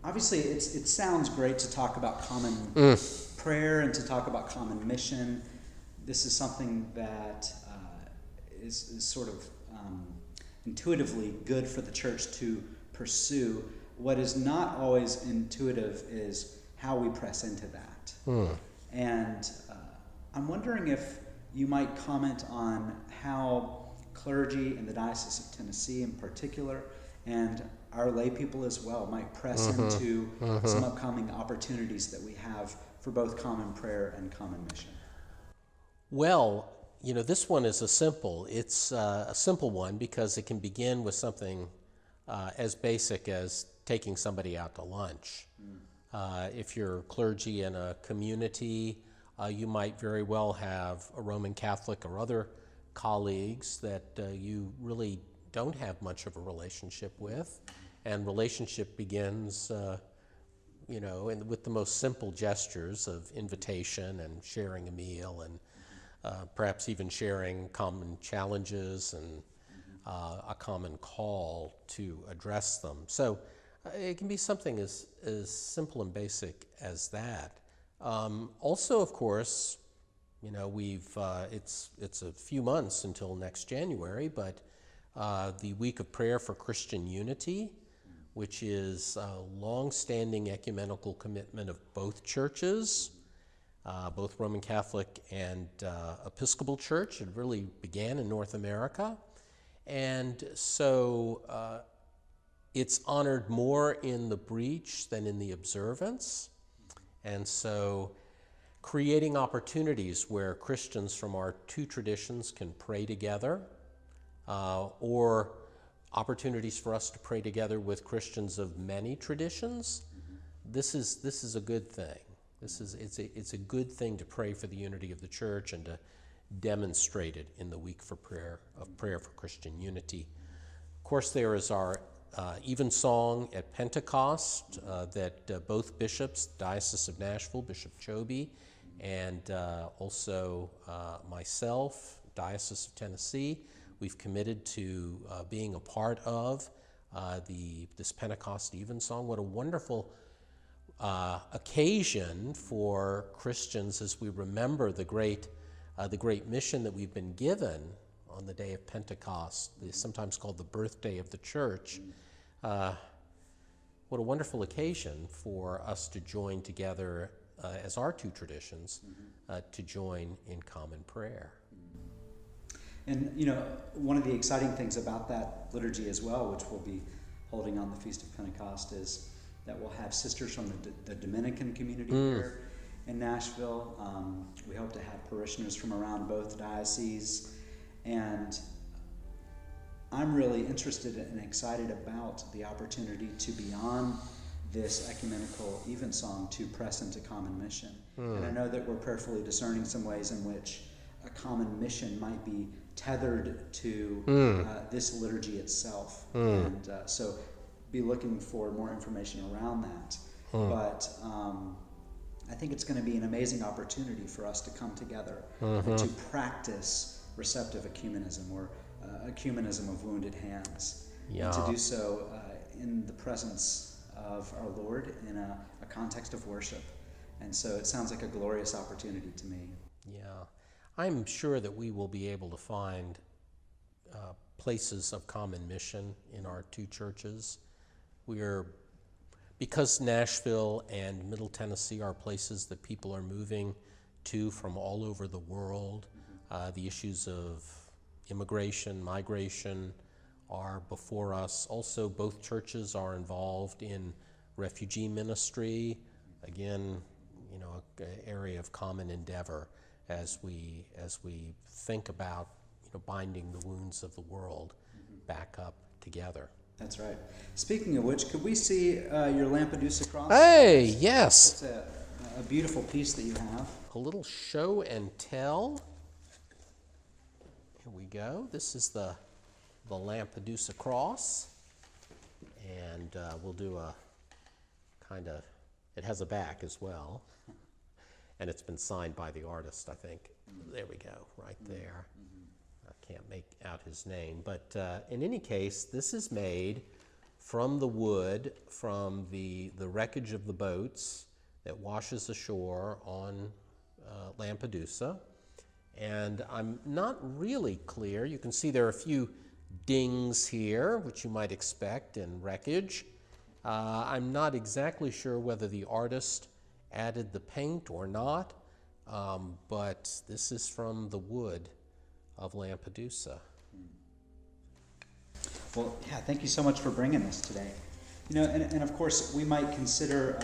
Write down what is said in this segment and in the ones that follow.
obviously it sounds great to talk about common prayer and to talk about common mission. This is something that is sort of intuitively good for the church to pursue. What is not always intuitive is how we press into that. And I'm wondering if you might comment on how clergy in the Diocese of Tennessee in particular, and our lay people as well, might press into some upcoming opportunities that we have for both common prayer and common mission. Well, this one is it's a simple one because it can begin with something as basic as taking somebody out to lunch. If you're clergy in a community, you might very well have a Roman Catholic or other colleagues that you really don't have much of a relationship with, and relationship begins, with the most simple gestures of invitation and sharing a meal and perhaps even sharing common challenges and a common call to address them. So it can be something as simple and basic as that. Also, of course, it's a few months until next January, but the Week of Prayer for Christian Unity, which is a long-standing ecumenical commitment of both churches, both Roman Catholic and Episcopal Church. It really began in North America. And so it's honored more in the breach than in the observance. And so creating opportunities where Christians from our two traditions can pray together, or opportunities for us to pray together with Christians of many traditions, this is a good thing. It's a good thing to pray for the unity of the church and to demonstrate it in the Week of Prayer for Christian Unity. Of course, there is our evensong at Pentecost that both bishops, Diocese of Nashville, Bishop Choby, and also myself, Diocese of Tennessee, we've committed to being a part of this Pentecost evensong. What a wonderful occasion for Christians as we remember the great mission that we've been given on the day of Pentecost, sometimes called the birthday of the church. What a wonderful occasion for us to join together as our two traditions, to join in common prayer. And one of the exciting things about that liturgy as well, which we'll be holding on the Feast of Pentecost, is that we'll have sisters from the Dominican community here in Nashville. We hope to have parishioners from around both dioceses. And I'm really interested and excited about the opportunity to, beyond this ecumenical evensong, to press into common mission. And I know that we're prayerfully discerning some ways in which a common mission might be tethered to this liturgy itself. And so be looking for more information around that. But I think it's going to be an amazing opportunity for us to come together to practice receptive ecumenism, or ecumenism of wounded hands, and to do so in the presence of our Lord in a context of worship. And so it sounds like a glorious opportunity to me. Yeah, I'm sure that we will be able to find places of common mission in our two churches. Because Nashville and Middle Tennessee are places that people are moving to from all over the world, the issues of immigration, migration are before us. Also, both churches are involved in refugee ministry. Again, an area of common endeavor as we think about binding the wounds of the world back up together. That's right. Speaking of which, could we see your Lampedusa cross? Hey, yes. It's a beautiful piece that you have. A little show and tell. Here we go. This is the Lampedusa cross. And we'll do a kind of, it has a back as well. And it's been signed by the artist, I think. There we go, right there. I can't make out his name. But in any case, this is made from the wood, from the wreckage of the boats that washes ashore on Lampedusa. And I'm not really clear. You can see there are a few dings here, which you might expect in wreckage. I'm not exactly sure whether the artist added the paint or not, but this is from the wood of Lampedusa. Well, yeah, thank you so much for bringing this today. And of course, we might consider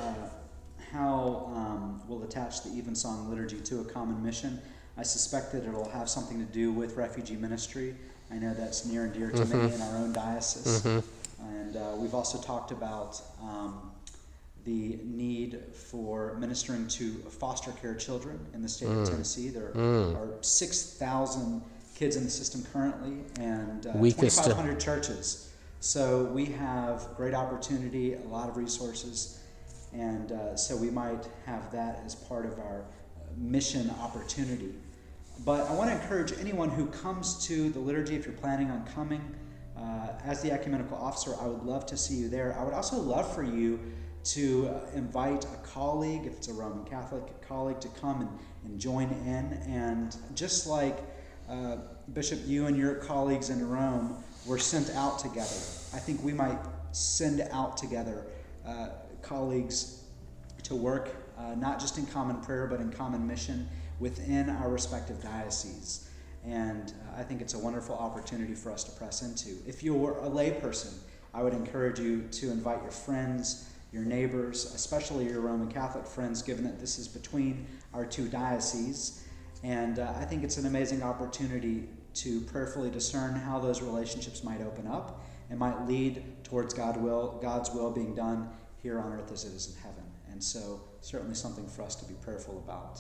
how we'll attach the Evensong liturgy to a common mission. I suspect that it'll have something to do with refugee ministry. I know that's near and dear to many in our own diocese. And we've also talked about the need for ministering to foster care children in the state of Tennessee. There are 6,000 kids in the system currently, and 2,500 churches. So we have great opportunity, a lot of resources, and so we might have that as part of our mission opportunity. But I want to encourage anyone who comes to the liturgy, if you're planning on coming, as the ecumenical officer, I would love to see you there. I would also love for you to invite a colleague, if it's a Roman Catholic colleague, to come and join in. And just like Bishop, you and your colleagues in Rome were sent out together, I think we might send out together colleagues to work not just in common prayer, but in common mission within our respective dioceses. And I think it's a wonderful opportunity for us to press into. If you're a layperson, I would encourage you to invite your friends, your neighbors, especially your Roman Catholic friends, given that this is between our two dioceses. And I think it's an amazing opportunity to prayerfully discern how those relationships might open up and might lead towards God's will being done here on earth as it is in heaven. And so certainly something for us to be prayerful about.